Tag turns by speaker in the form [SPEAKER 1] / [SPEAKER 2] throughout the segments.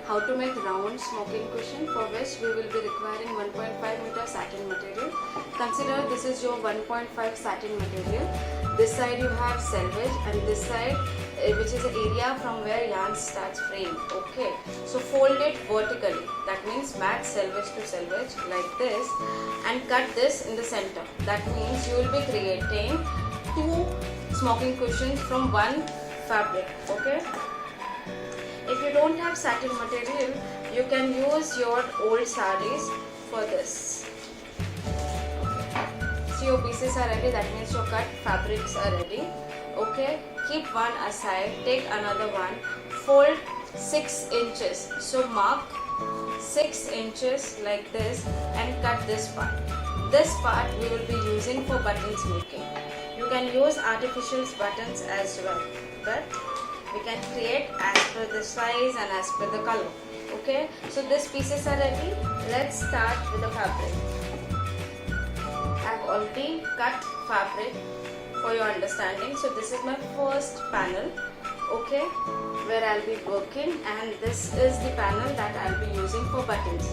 [SPEAKER 1] how to make round smoking cushion, for which we will be requiring 1.5 meter satin material. Consider this is your 1.5 satin material. This side you have selvage and this side which is the area from where yarn starts fraying. Okay, so fold it vertically, that means match selvage to selvage like this, and cut this in the center. That means you will be creating two smoking cushions from one fabric. Okay, if you don't have satin material, you can use your old sarees for this. So your pieces are ready, that means your cut fabrics are ready. Okay, keep one aside, take another one, fold 6 inches. So mark 6 inches like this and cut this part. This part we will be using for buttons making. You can use artificial buttons as well, but we can create as per the size and as per the color. Okay, so these pieces are ready. Let's start with the fabric. I have already cut fabric for your understanding. So this is my first panel, okay, where I'll be working, and this is the panel that I'll be using for buttons.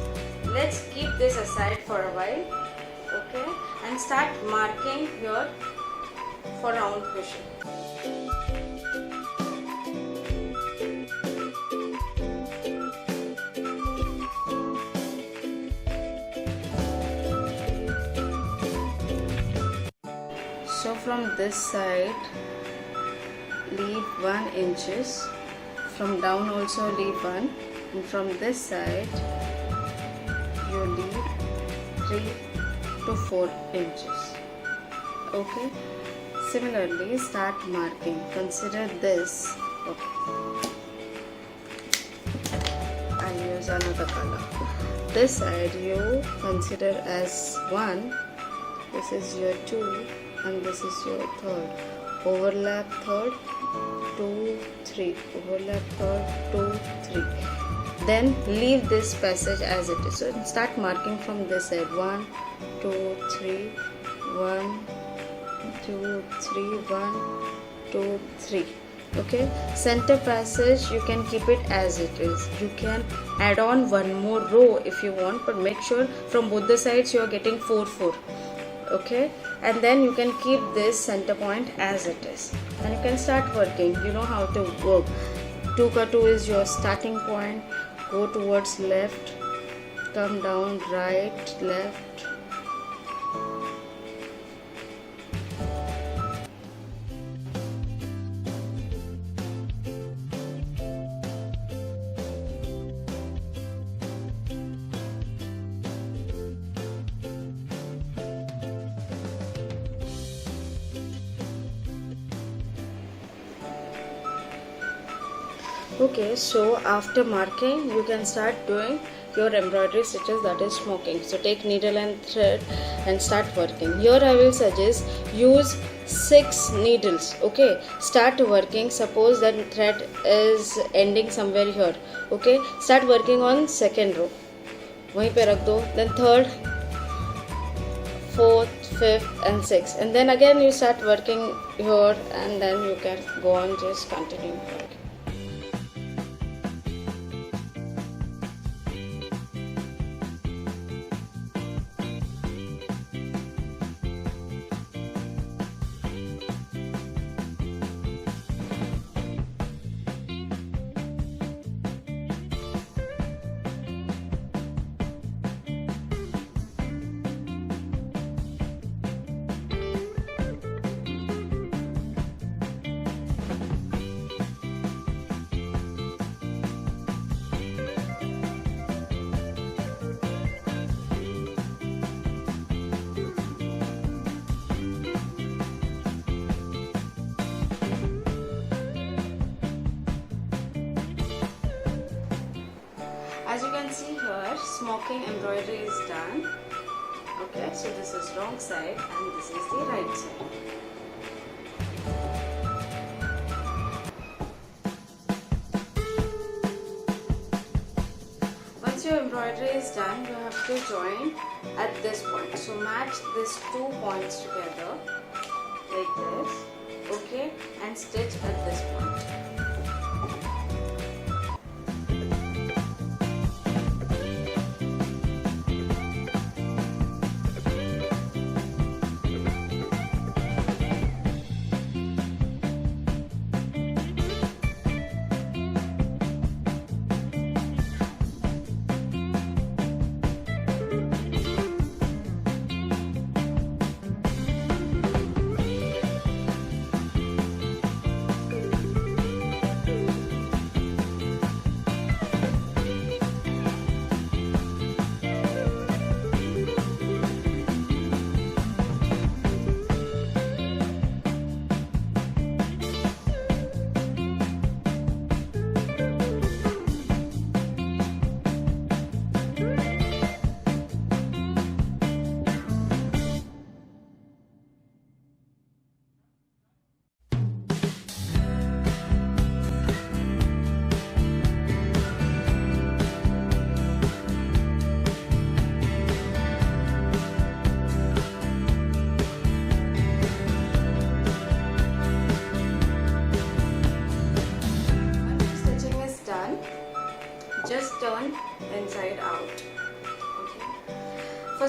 [SPEAKER 1] Let's keep this aside for a while, okay, and start marking here for round cushion. So from this side leave 1 inches, from down also leave 1, and from this side you leave 3 to 4 inches. Okay, similarly start marking. Consider this. Okay, I'll use another color. This side you consider as 1, this is your 2, and this is your 3rd. Overlap 3rd, 2, 3. Overlap 3rd, 2, 3. Then leave this passage as it is. So start marking from this side. 1, 2, 3. 1, 2, 3. 1, 2, 3. Okay. Center passage you can keep it as it is. You can add on one more row if you want, but make sure from both the sides you are getting 4, 4. Okay, and then you can keep this center point as it is, and you can start working. You know how to work. 2 ka 2 is your starting point. Go towards left, come down right, left. Okay, so after marking you can start doing your embroidery stitches, that is smocking. So take needle and thread and start working. Here I will suggest use 6 needles. Okay, start working. Suppose that thread is ending somewhere here. Okay, start working on second row, वहीं पे रख दो. Then 3rd, 4th, 5th and 6th, and then again you start working here, and then you can go on just continue working. As you can see here, smocking embroidery is done. Okay, so this is wrong side and this is the right side. Once your embroidery is done, you have to join at this point. So match these 2 points together like this, okay, and stitch at this point.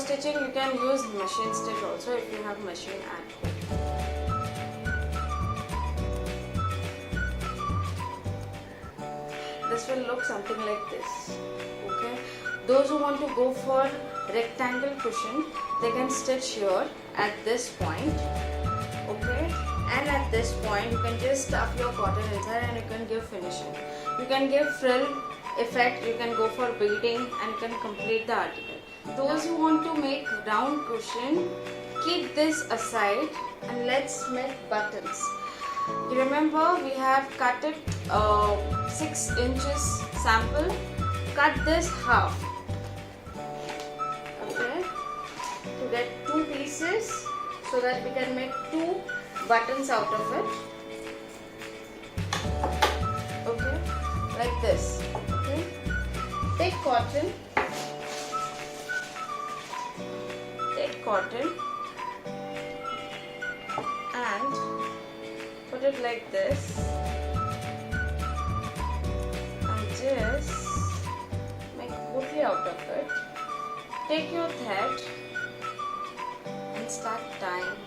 [SPEAKER 1] stitching you can use machine stitch also if you have machine at home. This will look something like this. Okay. Those who want to go for rectangle cushion, they can stitch here at this point. Okay. And at this point you can just stuff your cotton inside and you can give finishing. You can give frill effect, you can go for beading and you can complete the article. Those who want to make round cushion, keep this aside and let's make buttons. You remember we have cut it 6 inches sample. Cut this half. Okay, to get 2 pieces so that we can make 2 buttons out of it. Okay, like this. Okay, take cotton and put it like this and just make booty out of it. Take your thread and start tying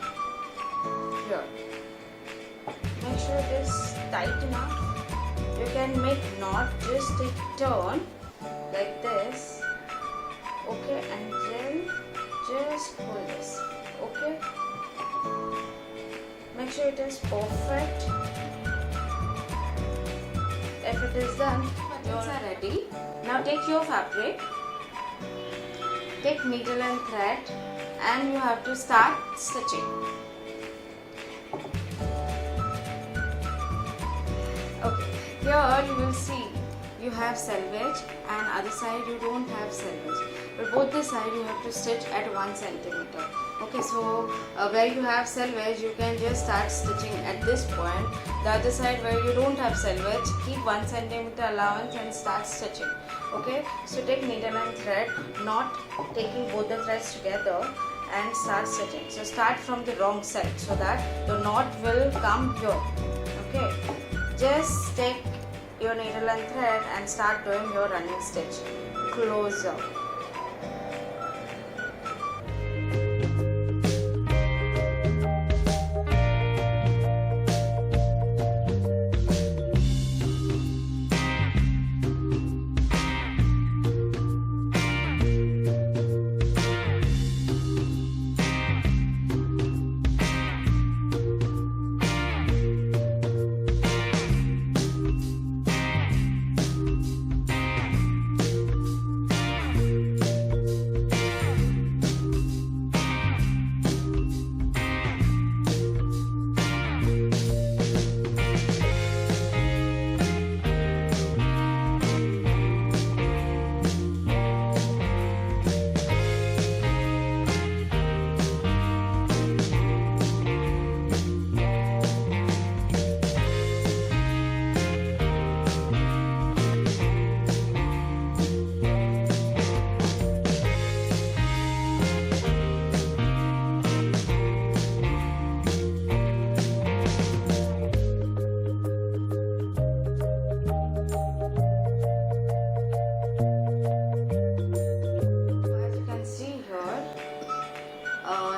[SPEAKER 1] here. Make sure it is tight enough. You can make knot, just take turn like this. Okay, and then just pull this. Okay, make sure it is perfect. If it is done, buttons are ready. Now take your fabric, take needle and thread, and you have to start stitching. Okay, here you will see you have selvage and other side you don't have selvage, but both the side you have to stitch at 1 centimeter. Okay, so where you have selvage you can just start stitching at this point. The other side where you don't have selvage, keep 1 centimeter allowance and start stitching. Okay, so take needle and thread, not taking both the threads together, and start stitching. So start from the wrong side so that the knot will come here. Okay, just take your needle and thread and start doing your running stitch closer.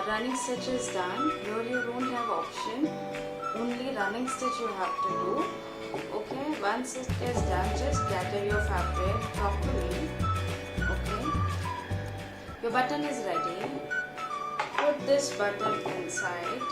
[SPEAKER 1] Running stitch is done. Here you don't have option, only running stitch you have to do. Okay, once it is done, just gather your fabric properly. Okay, your button is ready. Put this button inside.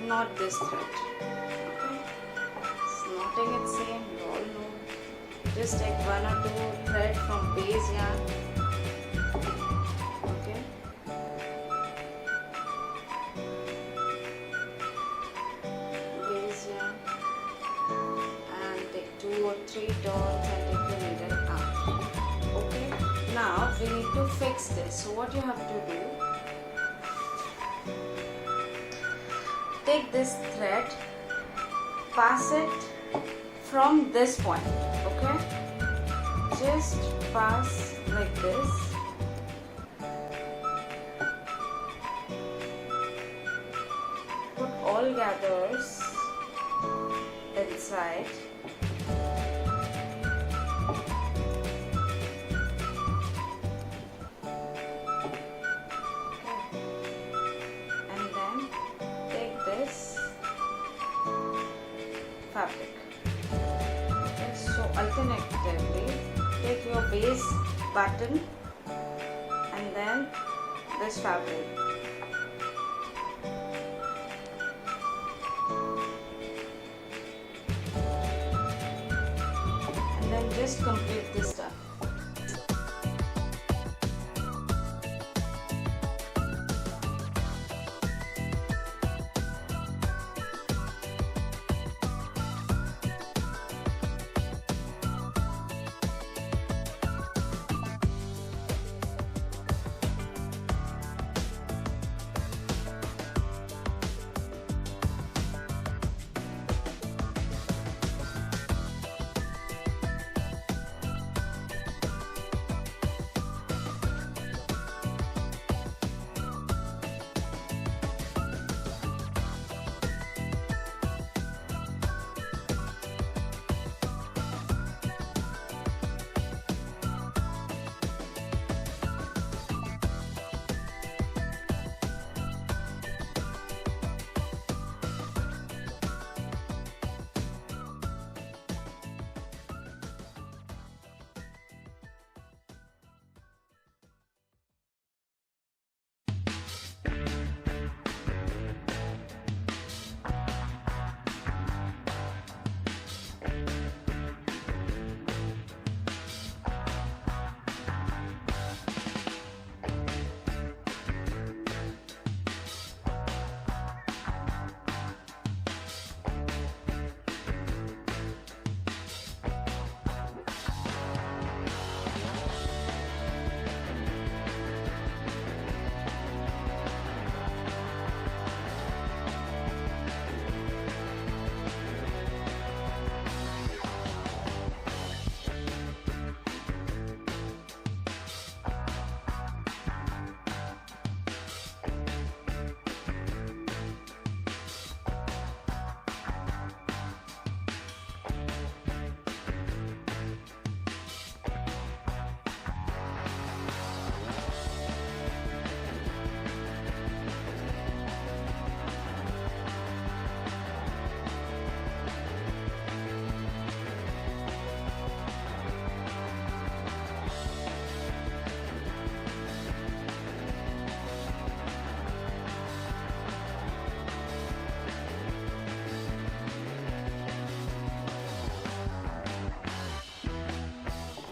[SPEAKER 1] Knot this thread. Okay, knotting it same, you all know. Just take 1 or 2 thread from base yarn. Okay, base yarn, and take 2 or 3 turns and take your needle out. Okay, now we need to fix this. So what you have to do, take this thread, pass it from this point. Okay, just pass like this all gathers inside. And then take this fabric. Okay, so alternatively take your base button and then this fabric. And then just complete this stuff.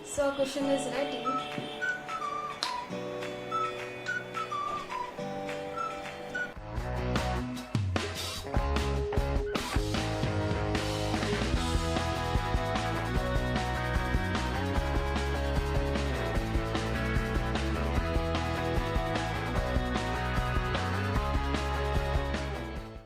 [SPEAKER 1] So cushion is ready.